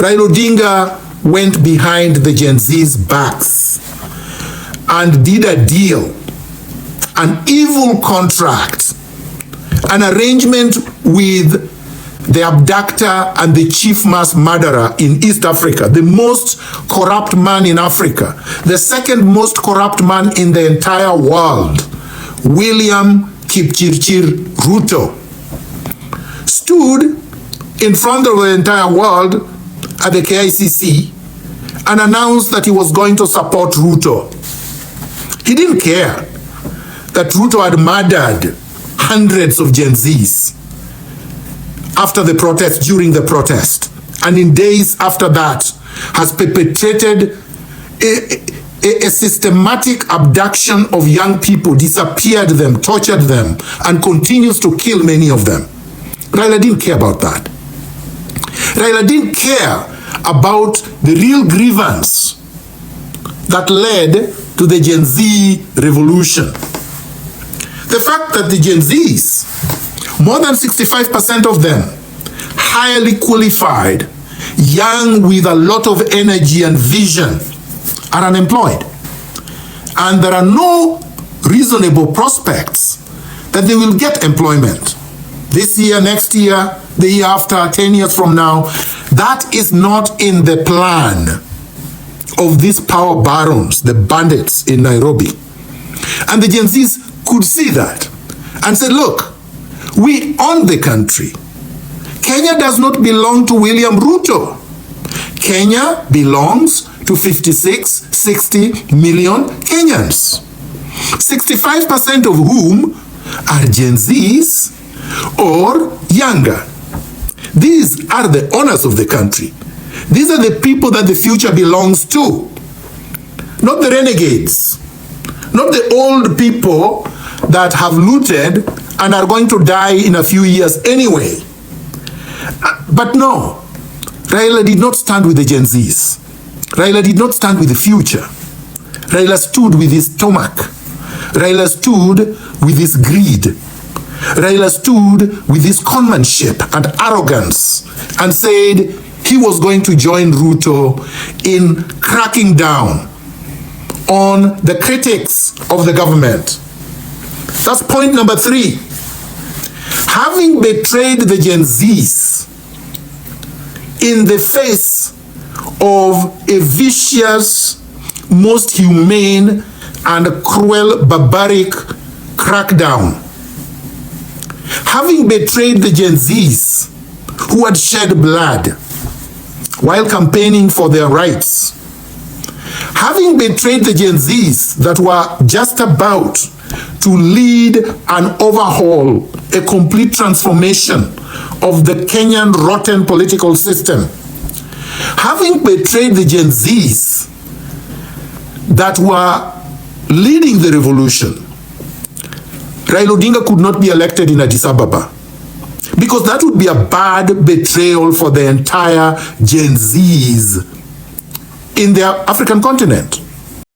Raila Odinga went behind the Gen Z's backs and did a deal, an evil contract, an arrangement with the abductor and the chief mass murderer in East Africa, the most corrupt man in Africa, the second most corrupt man in the entire world, William Kipchirchir Ruto, stood in front of the entire world at the KICC and announced that he was going to support Ruto. He didn't care that Ruto had murdered hundreds of Gen Zs after the protest, during the protest, and in days after that has perpetrated a systematic abduction of young people, disappeared them, tortured them, and continues to kill many of them. Raila didn't care about that. Raila didn't care about the real grievance that led to the Gen Z revolution. The fact that the Gen Zs, more than 65% of them, highly qualified, young with a lot of energy and vision, are unemployed. And there are no reasonable prospects that they will get employment this year, next year, the year after, 10 years from now. That is not in the plan of these power barons, the bandits in Nairobi. And the Gen Zs could see that and said, look, we own the country. Kenya does not belong to William Ruto. Kenya belongs to 60 million Kenyans, 65% of whom are Gen Zs or younger. These are the owners of the country. These are the people that the future belongs to, not the renegades, not the old people that have looted and are going to die in a few years anyway. But no, Raila did not stand with the Gen Zs. Raila did not stand with the future. Raila stood with his stomach. Raila stood with his greed. Raila stood with his conmanship and arrogance and said he was going to join Ruto in cracking down on the critics of the government. That's point number 3. Having betrayed the Gen Zs in the face of a vicious, most humane and cruel, barbaric crackdown, having betrayed the Gen Zs who had shed blood while campaigning for their rights, having betrayed the Gen Zs that were just about to lead an overhaul, a complete transformation of the Kenyan rotten political system, having betrayed the Gen Zs that were leading the revolution, Raila Odinga could not be elected in Addis Ababa, because that would be a bad betrayal for the entire Gen Zs in the African continent.